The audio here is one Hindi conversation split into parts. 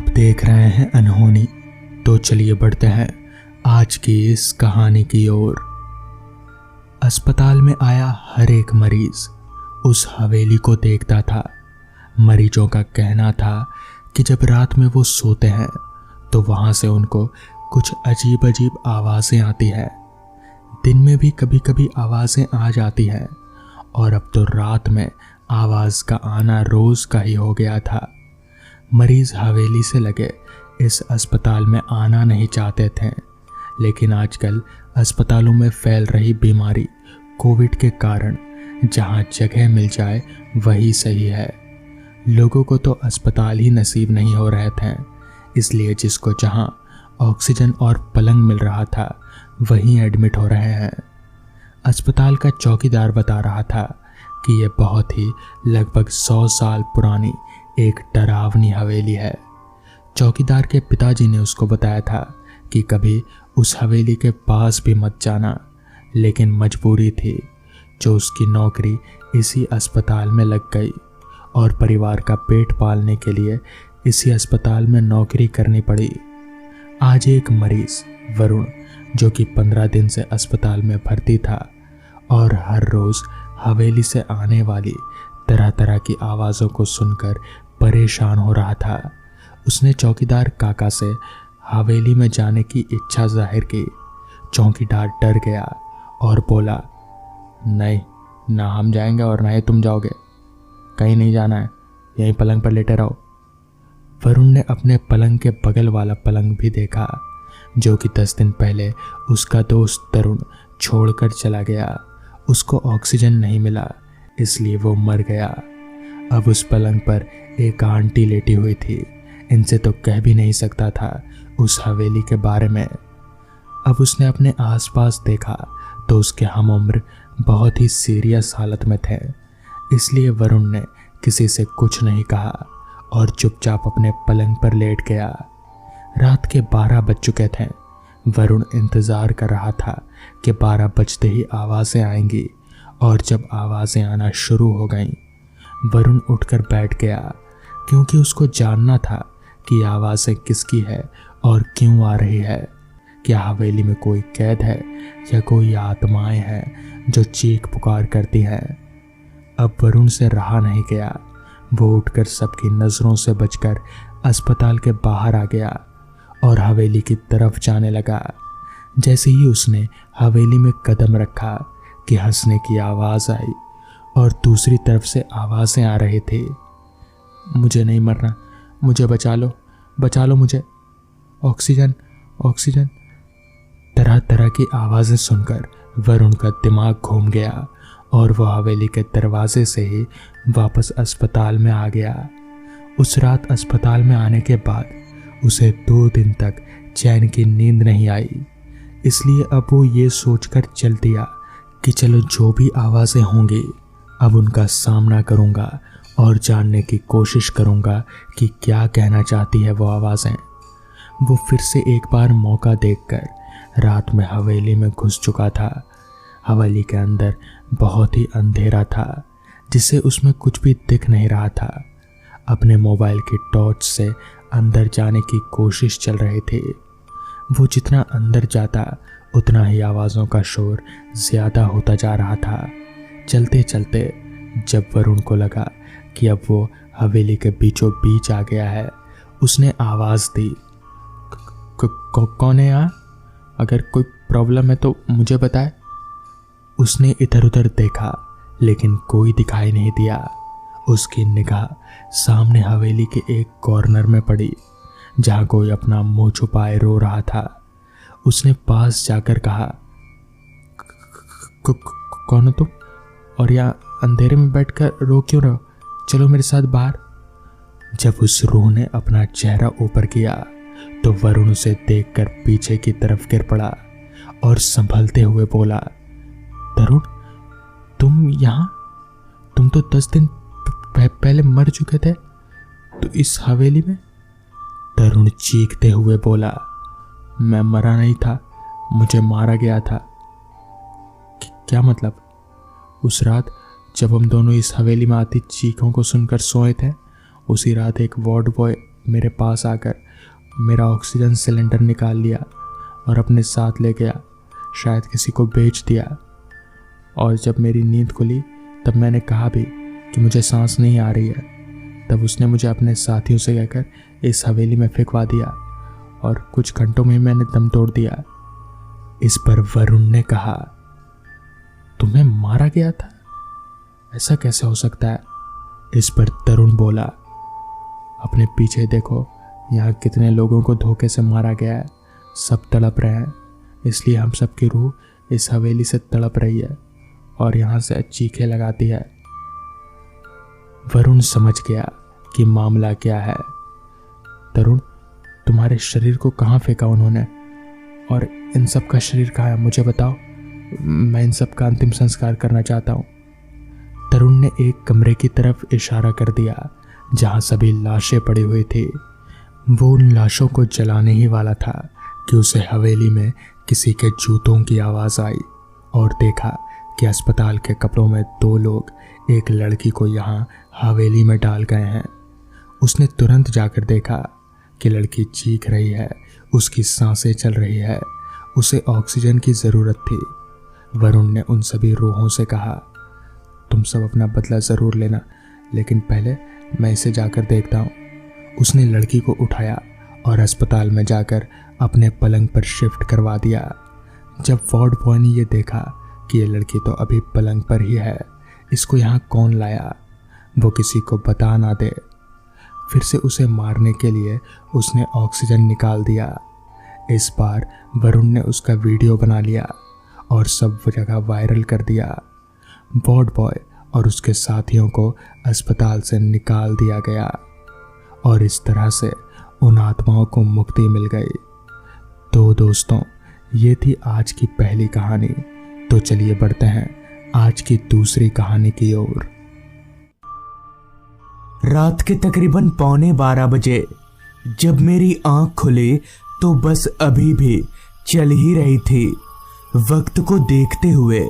देख रहे हैं अनहोनी। तो चलिए बढ़ते हैं आज की इस कहानी की ओर। अस्पताल में आया हर एक मरीज उस हवेली को देखता था। मरीजों का कहना था कि जब रात में वो सोते हैं तो वहां से उनको कुछ अजीब अजीब आवाजें आती है। दिन में भी कभी कभी आवाजें आ जाती हैं और अब तो रात में आवाज का आना रोज का ही हो गया था। मरीज हवेली से लगे इस अस्पताल में आना नहीं चाहते थे, लेकिन आजकल अस्पतालों में फैल रही बीमारी कोविड के कारण जहां जगह मिल जाए वही सही है। लोगों को तो अस्पताल ही नसीब नहीं हो रहे थे, इसलिए जिसको जहां ऑक्सीजन और पलंग मिल रहा था वहीं एडमिट हो रहे हैं। अस्पताल का चौकीदार बता रहा था कि यह बहुत ही लगभग 100 साल पुरानी एक डरावनी हवेली है। चौकीदार के पिताजी ने उसको बताया था कि कभी उस हवेली के पास भी मत जाना, लेकिन मजबूरी थी जो उसकी नौकरी इसी अस्पताल में लग गई और परिवार का पेट पालने के लिए इसी अस्पताल में नौकरी करनी पड़ी। आज एक मरीज वरुण, जो कि 15 दिन से अस्पताल में भर्ती था और हर रोज हवेली से आने वाली तरह तरह की आवाज़ों को सुनकर परेशान हो रहा था। उसने चौकीदार काका से हवेली में जाने की इच्छा जाहिर की। चौकीदार डर गया और बोला, नहीं, ना हम जाएंगे और ना ही तुम जाओगे, कहीं नहीं जाना है, यहीं पलंग पर लेटे रहो। वरुण ने अपने पलंग के बगल वाला पलंग भी देखा, जो कि 10 दिन पहले उसका दोस्त तरुण छोड़कर चला गया। उसको ऑक्सीजन नहीं मिला, इसलिए वो मर गया। अब उस पलंग पर एक आंटी लेटी हुई थी। इनसे तो कह भी नहीं सकता था उस हवेली के बारे में। अब उसने अपने आसपास देखा तो उसके हम उम्र बहुत ही सीरियस हालत में थे, इसलिए वरुण ने किसी से कुछ नहीं कहा और चुपचाप अपने पलंग पर लेट गया। रात के 12 बज चुके थे। वरुण इंतजार कर रहा था कि 12 बजते ही आवाजें आएंगी, और जब आवाजें आना शुरू हो गईं, वरुण उठकर बैठ गया, क्योंकि उसको जानना था कि आवाजें किसकी है और क्यों आ रही है। क्या हवेली में कोई कैद है या कोई आत्माएं हैं जो चीख पुकार करती हैं। अब वरुण से रहा नहीं गया। वो उठकर सबकी नजरों से बचकर अस्पताल के बाहर आ गया और हवेली की तरफ जाने लगा। जैसे ही उसने हवेली में कदम रखा कि हंसने की आवाज आई और दूसरी तरफ से आवाजें आ रही थी। मुझे नहीं मरना, मुझे बचा लो मुझे, ऑक्सीजन ऑक्सीजन। तरह तरह की आवाजें सुनकर वरुण का दिमाग घूम गया और वह हवेली के दरवाजे से ही वापस अस्पताल में आ गया। उस रात अस्पताल में आने के बाद उसे 2 दिन तक चैन की नींद नहीं आई, इसलिए अब वो ये सोचकर चल दिया कि चलो जो भी आवाजें होंगी अब उनका सामना करूंगा और जानने की कोशिश करूंगा कि क्या कहना चाहती है वो आवाजें। वो फिर से एक बार मौका देखकर रात में हवेली में घुस चुका था। हवेली के अंदर बहुत ही अंधेरा था, जिससे उसमें कुछ भी दिख नहीं रहा था। अपने मोबाइल की टॉर्च से अंदर जाने की कोशिश चल रही थी। वो जितना अंदर जाता उतना ही आवाज़ों का शोर ज़्यादा होता जा रहा था। चलते चलते जब वरुण को लगा कि अब वो हवेली के बीचों बीच आ गया है, उसने आवाज़ दी, कौन है यहाँ? अगर कोई प्रॉब्लम है तो मुझे बताए। उसने इधर उधर देखा, लेकिन कोई दिखाई नहीं दिया। उसकी निगाह सामने हवेली के एक कॉर्नर में पड़ी, जहाँ कोई अपना मुंह छुपाए रो रहा था। उसने पास जाकर कहा, कौन हो तुम और यहाँ अंधेरे में बैठकर रो क्यों रहो? चलो मेरे साथ बाहर। जब उस रूह ने अपना चेहरा ऊपर किया तो वरुण उसे देखकर पीछे की तरफ गिर पड़ा और संभलते हुए बोला, तरुण, तुम यहाँ? तुम तो 10 दिन पहले मर चुके थे, तो इस हवेली में? तरुण चीखते हुए बोला, मैं मरा नहीं था, मुझे मारा गया था। क्या मतलब? उस रात जब हम दोनों इस हवेली में आती चीखों को सुनकर सोए थे, उसी रात एक वार्ड बॉय मेरे पास आकर मेरा ऑक्सीजन सिलेंडर निकाल लिया और अपने साथ ले गया, शायद किसी को बेच दिया। और जब मेरी नींद खुली तब मैंने कहा भी कि मुझे सांस नहीं आ रही है। तब उसने मुझे अपने साथियों से कहकर इस हवेली में फेंकवा दिया और कुछ घंटों में मैंने दम तोड़ दिया। इस पर वरुण ने कहा, तुम्हें मारा गया था? ऐसा कैसे हो सकता है? इस पर तरुण बोला, अपने पीछे देखो, यहाँ कितने लोगों को धोखे से मारा गया है। सब तड़प रहे हैं, इसलिए हम सबकी रूह इस हवेली से तड़प रही है और यहाँ से चीखें लगाती है। वरुण समझ गया कि मामला क्या है। तरुण, तुम्हारे शरीर को कहाँ फेंका उन्होंने? और इन सब का शरीर कहाँ है, मुझे बताओ। मैं इन सब का अंतिम संस्कार करना चाहता हूँ। तरुण ने एक कमरे की तरफ इशारा कर दिया जहाँ सभी लाशें पड़ी हुई थी। वो उन लाशों को जलाने ही वाला था कि उसे हवेली में किसी के जूतों की आवाज़ आई और देखा कि अस्पताल के कपड़ों में 2 लोग एक लड़की को यहाँ हवेली में डाल गए हैं। उसने तुरंत जाकर देखा कि लड़की चीख रही है, उसकी सांसें चल रही है, उसे ऑक्सीजन की ज़रूरत थी। वरुण ने उन सभी रूहों से कहा, तुम सब अपना बदला ज़रूर लेना, लेकिन पहले मैं इसे जाकर देखता हूँ। उसने लड़की को उठाया और अस्पताल में जाकर अपने पलंग पर शिफ्ट करवा दिया। जब वार्ड बॉय ने यह देखा कि ये लड़की तो अभी पलंग पर ही है, इसको यहाँ कौन लाया, वो किसी को बता ना दे, फिर से उसे मारने के लिए उसने ऑक्सीजन निकाल दिया। इस बार वरुण ने उसका वीडियो बना लिया और सब जगह वायरल कर दिया। वार्ड बॉय और उसके साथियों को अस्पताल से निकाल दिया गया और इस तरह से उन आत्माओं को मुक्ति मिल गई। तो दोस्तों, ये थी आज की पहली कहानी। तो चलिए बढ़ते हैं आज की दूसरी कहानी की ओर। रात के तकरीबन 11:15 बजे जब मेरी आंख खुली तो बस अभी भी चल ही रही थी। वक्त को देखते हुए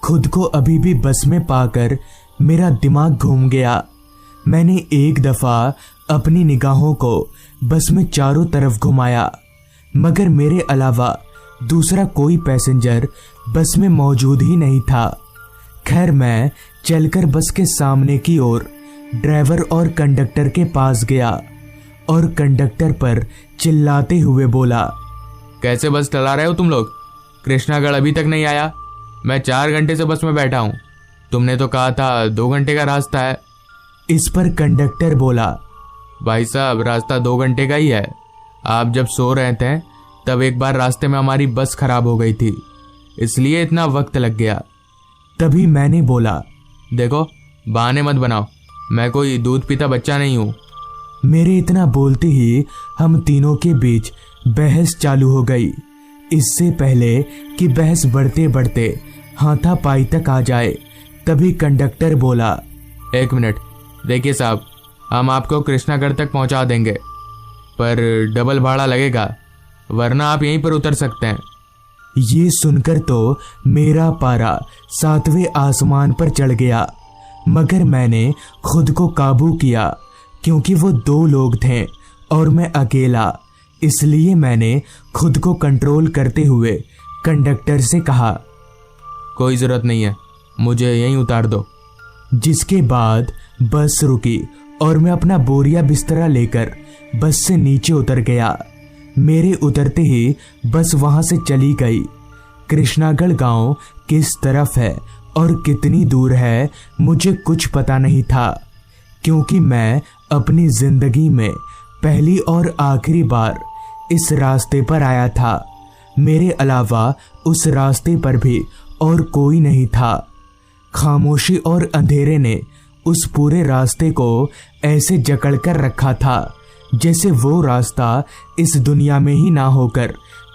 खुद को अभी भी बस में पाकर मेरा दिमाग घूम गया। मैंने एक दफा अपनी निगाहों को बस में चारों तरफ घुमाया, मगर मेरे अलावा दूसरा कोई पैसेंजर बस में मौजूद ही नहीं था। खैर, मैं चलकर बस के सामने की ओर ड्राइवर और कंडक्टर के पास गया और कंडक्टर पर चिल्लाते हुए बोला, कैसे बस चला रहे हो तुम लोग? कृष्णागढ़ अभी तक नहीं आया। मैं 4 घंटे से बस में बैठा हूँ। तुमने तो कहा था 2 घंटे का रास्ता है। इस पर कंडक्टर बोला, भाई साहब, रास्ता 2 घंटे का ही है। आप जब सो रहे थे तब एक बार रास्ते में हमारी बस खराब हो गई थी, इसलिए इतना वक्त लग गया। तभी मैंने बोला, देखो, बहाने मत बनाओ, मैं कोई दूध पीता बच्चा नहीं हूँ। मेरे इतना बोलते ही हम तीनों के बीच बहस चालू हो गई। इससे पहले कि बहस बढ़ते बढ़ते हाथापाई तक आ जाए, तभी कंडक्टर बोला, 1 मिनट, देखिए साहब, हम आपको कृष्णागढ़ तक पहुंचा देंगे, पर डबल भाड़ा लगेगा, वरना आप यहीं पर उतर सकते हैं। ये सुनकर तो मेरा पारा 7वें आसमान पर चढ़ गया, मगर मैंने खुद को काबू किया क्योंकि वो 2 लोग थे और मैं अकेला। इसलिए मैंने खुद को कंट्रोल करते हुए कंडक्टर से कहा, कोई ज़रूरत नहीं है, मुझे यहीं उतार दो। जिसके बाद बस रुकी और मैं अपना बोरिया बिस्तरा लेकर बस से नीचे उतर गया। मेरे उतरते ही बस वहां से चली गई। कृष्णागढ़ गांव किस तरफ है और कितनी दूर है मुझे कुछ पता नहीं था, क्योंकि मैं अपनी जिंदगी में पहली और आखिरी बार इस रास्ते पर आया था। मेरे अलावा उस रास्ते पर भी और कोई नहीं था। खामोशी और अंधेरे ने उस पूरे रास्ते को ऐसे जकड़ कर रखा था जैसे वो रास्ता इस दुनिया में ही ना होकर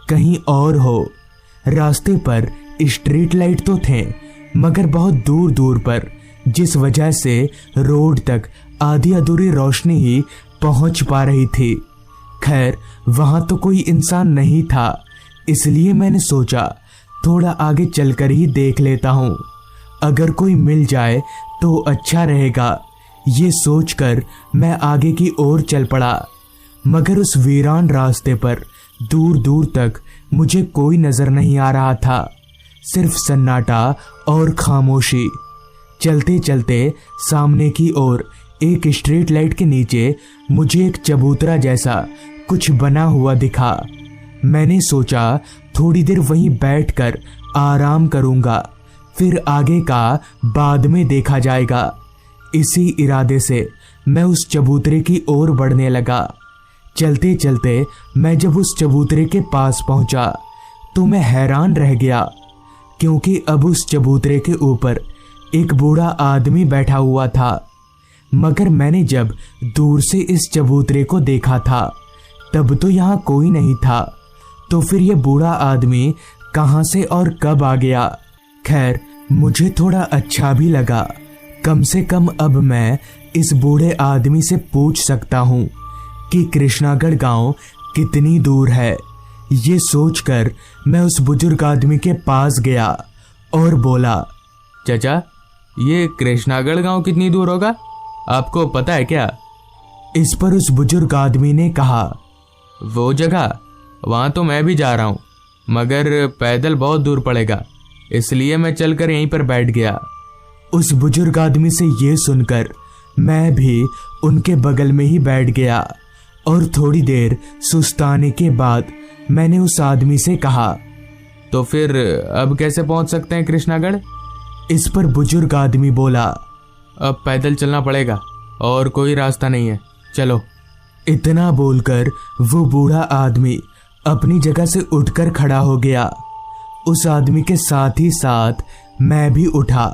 कहीं और हो। रास्ते पर स्ट्रीट लाइट तो थे, मगर बहुत दूर दूर पर, जिस वजह से रोड तक आधी अधूरी रोशनी ही पहुंच पा रही थी। खैर, वहां तो कोई इंसान नहीं था, इसलिए मैंने सोचा थोड़ा आगे चलकर ही देख लेता हूं, अगर कोई मिल जाए तो अच्छा रहेगा। ये सोचकर मैं आगे की ओर चल पड़ा। मगर उस वीरान रास्ते पर दूर दूर तक मुझे कोई नजर नहीं आ रहा था, सिर्फ सन्नाटा और खामोशी। चलते चलते सामने की ओर एक स्ट्रीट लाइट के नीचे मुझे एक चबूतरा जैसा कुछ बना हुआ दिखा। मैंने सोचा थोड़ी देर वहीं बैठकर आराम करूंगा, फिर आगे का बाद में देखा जाएगा। इसी इरादे से मैं उस चबूतरे की ओर बढ़ने लगा। चलते चलते मैं जब उस चबूतरे के पास पहुंचा तो मैं हैरान रह गया, क्योंकि अब उस चबूतरे के ऊपर एक बूढ़ा आदमी बैठा हुआ था। मगर मैंने जब दूर से इस चबूतरे को देखा था तब तो यहाँ कोई नहीं था, तो फिर ये बूढ़ा आदमी कहाँ से और कब आ गया। खैर, मुझे थोड़ा अच्छा भी लगा, कम से कम अब मैं इस बूढ़े आदमी से पूछ सकता हूँ कि कृष्णागढ़ गांव कितनी दूर है। ये सोचकर मैं उस बुजुर्ग आदमी के पास गया और बोला, चाचा, ये कृष्णागढ़ गांव कितनी दूर होगा, आपको पता है क्या? इस पर उस बुजुर्ग आदमी ने कहा, वो जगह, वहां तो मैं भी जा रहा हूँ, मगर पैदल बहुत दूर पड़ेगा, इसलिए मैं चलकर यहीं पर बैठ गया। उस बुजुर्ग आदमी से ये सुनकर मैं भी उनके बगल में ही बैठ गया और थोड़ी देर सुस्ताने के बाद मैंने उस आदमी से कहा, तो फिर अब कैसे पहुंच सकते हैं कृष्णागढ़? इस पर बुजुर्ग आदमी बोला, अब पैदल चलना पड़ेगा और कोई रास्ता नहीं है, चलो। इतना बोलकर वो बूढ़ा आदमी अपनी जगह से उठकर खड़ा हो गया। उस आदमी के साथ ही साथ मैं भी उठा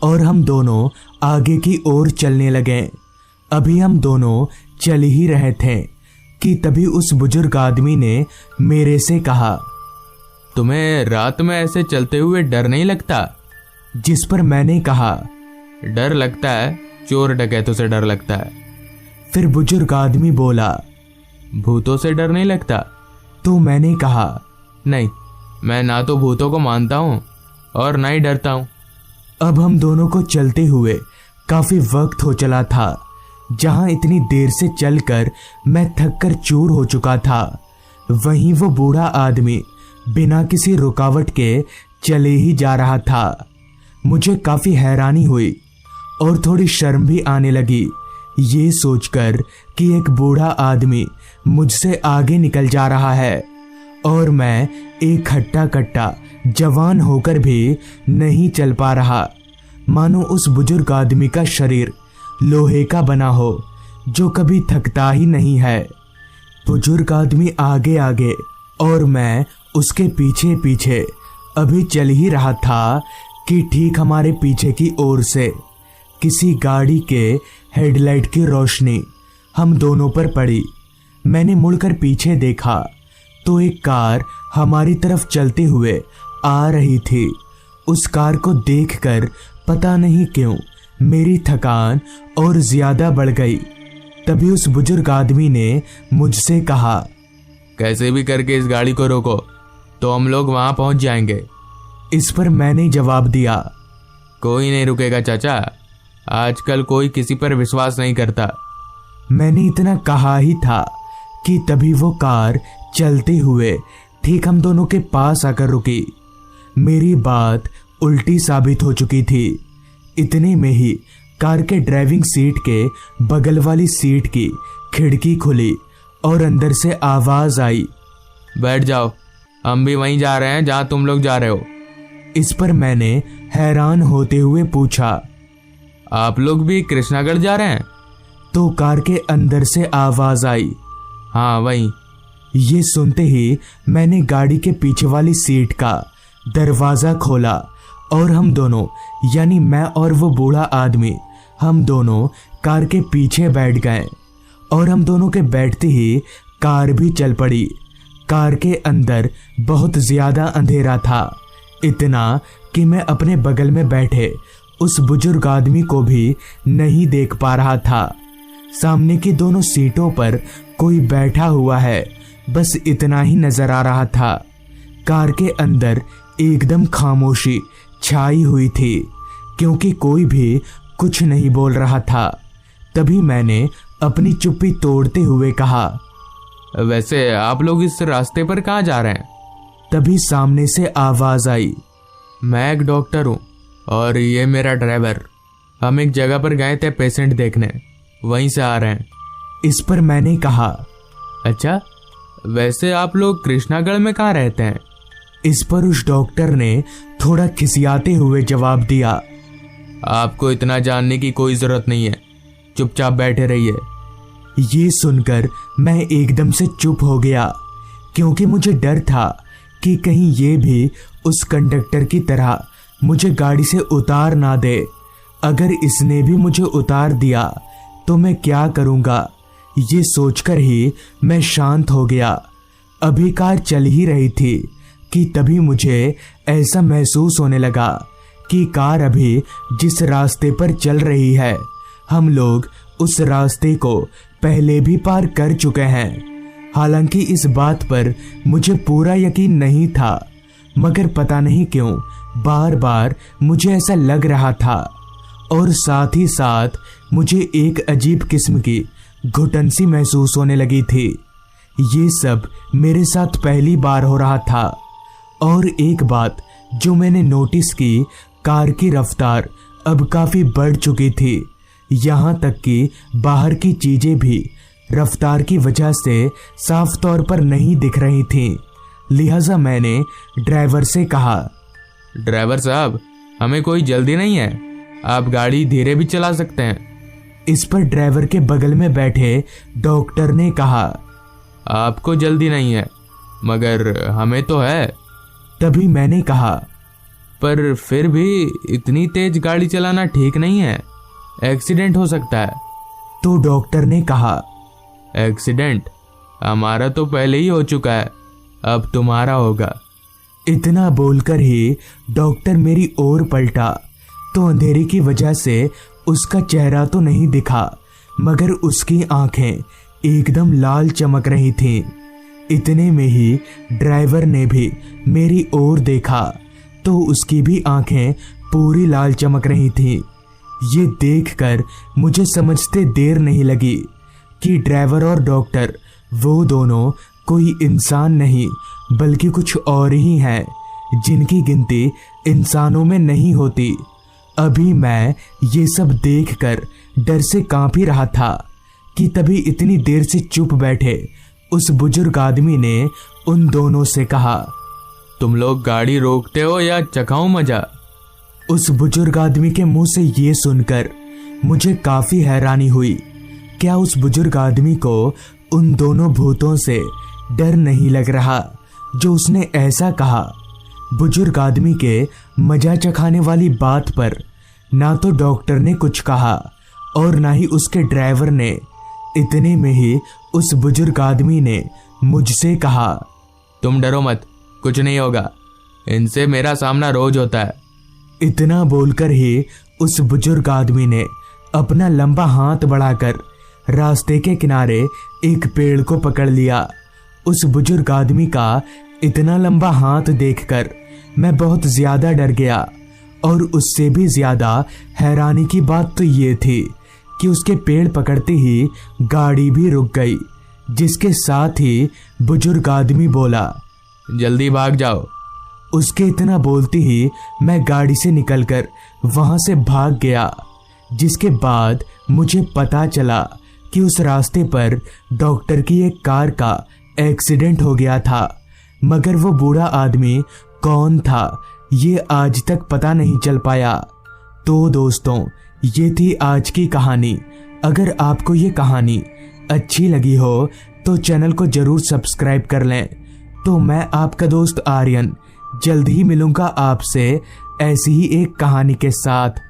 और हम दोनों आगे की ओर चलने लगे। अभी हम दोनों चल ही रहे थे कि तभी उस बुजुर्ग आदमी ने मेरे से कहा, तुम्हें रात में ऐसे चलते हुए डर नहीं लगता? जिस पर मैंने कहा, डर लगता है, चोर डकैतों से डर लगता है। फिर बुजुर्ग आदमी बोला, भूतों से डर नहीं लगता? तो मैंने कहा, नहीं, मैं ना तो भूतों को मानता हूँ और ना ही डरता हूँ। अब हम दोनों को चलते हुए काफी वक्त हो चला था। जहां इतनी देर से चलकर मैं थक कर चूर हो चुका था, वहीं वो बूढ़ा आदमी बिना किसी रुकावट के चले ही जा रहा था। मुझे काफी हैरानी हुई और थोड़ी शर्म भी आने लगी, ये सोचकर कि एक बूढ़ा आदमी मुझसे आगे निकल जा रहा है और मैं एक हट्टा कट्टा जवान होकर भी नहीं चल पा रहा, मानो उस बुजुर्ग आदमी का शरीर लोहे का बना हो जो कभी थकता ही नहीं है। बुजुर्ग आदमी आगे आगे और मैं उसके पीछे पीछे अभी चल ही रहा था कि ठीक हमारे पीछे की ओर से किसी गाड़ी के हेडलाइट की रोशनी हम दोनों पर पड़ी। मैंने मुड़कर पीछे देखा तो एक कार हमारी तरफ चलते हुए आ रही थी। उस कार को देखकर पता नहीं क्यों मेरी थकान और ज्यादा बढ़ गई। तभी उस बुजुर्ग आदमी ने मुझसे कहा, कैसे भी करके इस गाड़ी को रोको तो हम लोग वहां पहुंच जाएंगे। इस पर मैंने जवाब दिया, कोई नहीं रुकेगा चाचा, आजकल कोई किसी पर विश्वास नहीं करता। मैंने इतना कहा ही था कि तभी वो कार चलते हुए ठीक हम दोनों के पास आकर रुकी। मेरी बात उल्टी साबित हो चुकी थी। इतने में ही कार के ड्राइविंग सीट के बगल वाली सीट की खिड़की खुली और अंदर से आवाज आई, बैठ जाओ, हम भी वहीं जा रहे हैं जहां तुम लोग जा रहे हो। इस पर मैंने हैरान होते हुए पूछा, आप लोग भी कृष्णागढ़ जा रहे हैं? तो कार के अंदर से आवाज आई, हाँ वहीं। ये सुनते ही मैंने गाड़ी के पीछे वाली सीट का दरवाजा खोला और हम दोनों, यानी मैं और वो बूढ़ा आदमी, हम दोनों कार के पीछे बैठ गए और हम दोनों के बैठते ही कार भी चल पड़ी। कार के अंदर बहुत ज्यादा अंधेरा था, इतना कि मैं अपने बगल में बैठे उस बुजुर्ग आदमी को भी नहीं देख पा रहा था। सामने की दोनों सीटों पर कोई बैठा हुआ है, बस इतना ही नजर आ रहा था। कार के अंदर एकदम खामोशी छाई हुई थी, क्योंकि कोई भी कुछ नहीं बोल रहा था। तभी मैंने अपनी चुप्पी तोड़ते हुए कहा, वैसे आप लोग इस रास्ते पर कहाँ जा रहे हैं? तभी सामने से आवाज आई, मैं एक डॉक्टर हूँ और ये मेरा ड्राइवर। हम एक जगह पर गए थे पेशेंट देखने, वहीं से आ रहे हैं। इस पर मैंने कहा, अच्छा, वैसे आप लोग कृष्णागढ़ में कहाँ रहते हैं? इस पर उस डॉक्टर ने थोड़ा खिसियाते हुए जवाब दिया, आपको इतना जानने की कोई जरूरत नहीं है, चुपचाप बैठे रहिए। ये सुनकर मैं एकदम से चुप हो गया, क्योंकि मुझे डर था कि कहीं ये भी उस कंडक्टर की तरह मुझे गाड़ी से उतार ना दे। अगर इसने भी मुझे उतार दिया तो मैं क्या करूँगा, ये सोचकर ही मैं शांत हो गया। अभी कार चल ही रही थी कि तभी मुझे ऐसा महसूस होने लगा कि कार अभी जिस रास्ते पर चल रही है, हम लोग उस रास्ते को पहले भी पार कर चुके हैं। हालांकि इस बात पर मुझे पूरा यकीन नहीं था, मगर पता नहीं क्यों बार बार मुझे ऐसा लग रहा था। और साथ ही साथ मुझे एक अजीब किस्म की घुटन सी महसूस होने लगी थी। ये सब मेरे साथ पहली बार हो रहा था। और एक बात जो मैंने नोटिस की, कार की रफ्तार अब काफ़ी बढ़ चुकी थी। यहाँ तक कि बाहर की चीज़ें भी रफ्तार की वजह से साफ तौर पर नहीं दिख रही थीं। लिहाजा मैंने ड्राइवर से कहा, ड्राइवर साहब, हमें कोई जल्दी नहीं है, आप गाड़ी धीरे भी चला सकते हैं। इस पर ड्राइवर के बगल में बैठे डॉक्टर ने कहा, आपको जल्दी नहीं है, मगर हमें तो है। तभी मैंने कहा, पर फिर भी इतनी तेज गाड़ी चलाना ठीक नहीं है, एक्सीडेंट हो सकता है। तो डॉक्टर ने कहा, एक्सीडेंट? हमारा तो पहले ही हो चुका है, अब तुम्हारा होगा। इतना बोलकर ही डॉक्टर मेरी ओर पलटा तो अंधेरे की वजह से उसका चेहरा तो नहीं दिखा, मगर उसकी आंखें एकदम लाल चमक रही थीं। इतने में ही ड्राइवर ने भी मेरी ओर देखा तो उसकी भी आंखें पूरी लाल चमक रही थीं। ये देखकर मुझे समझते देर नहीं लगी कि ड्राइवर और डॉक्टर वो दोनों कोई इंसान नहीं बल्कि कुछ और ही हैं, जिनकी गिनती इंसानों में नहीं होती। अभी मैं ये सब देखकर डर से कांप ही रहा था कि तभी इतनी देर से चुप बैठे उस बुजुर्ग आदमी ने उन दोनों से कहा, तुम लोग गाड़ी रोकते हो या चखाऊं मजा? उस बुजुर्ग आदमी के मुंह से ये सुनकर मुझे काफी हैरानी हुई। क्या उस बुजुर्ग आदमी को उन दोनों भूतों से डर नहीं लग रहा जो उसने ऐसा कहा? बुजुर्ग आदमी के मजा चखाने वाली बात पर ना तो डॉक्टर ने कुछ कहा और ना ही उसके ड्राइवर ने। इतने में ही उस बुजुर्ग आदमी ने मुझसे कहा, तुम डरो मत, कुछ नहीं होगा, इनसे मेरा सामना रोज होता है। इतना बोलकर ही उस बुजुर्ग आदमी ने अपना लंबा हाथ बढ़ाकर रास्ते के किनारे एक पेड़ को पकड़ लिया। उस बुजुर्ग आदमी का इतना लंबा हाथ देखकर मैं बहुत ज्यादा डर गया। और उससे भी ज्यादा हैरानी की बात तो ये थी कि उसके पेड़ पकड़ते ही गाड़ी भी रुक गई, जिसके साथ ही बुजुर्ग आदमी बोला, जल्दी भाग जाओ। उसके इतना बोलते ही मैं गाड़ी से निकलकर वहां से भाग गया। जिसके बाद मुझे पता चला कि उस रास्ते पर डॉक्टर की एक कार का एक्सीडेंट हो गया था, मगर वो बूढ़ा आदमी कौन था ये आज तक पता नहीं चल पाया। तो दोस्तों, ये थी आज की कहानी। अगर आपको ये कहानी अच्छी लगी हो तो चैनल को जरूर सब्सक्राइब कर लें। तो मैं आपका दोस्त आर्यन जल्द ही मिलूंगा आपसे ऐसी ही एक कहानी के साथ।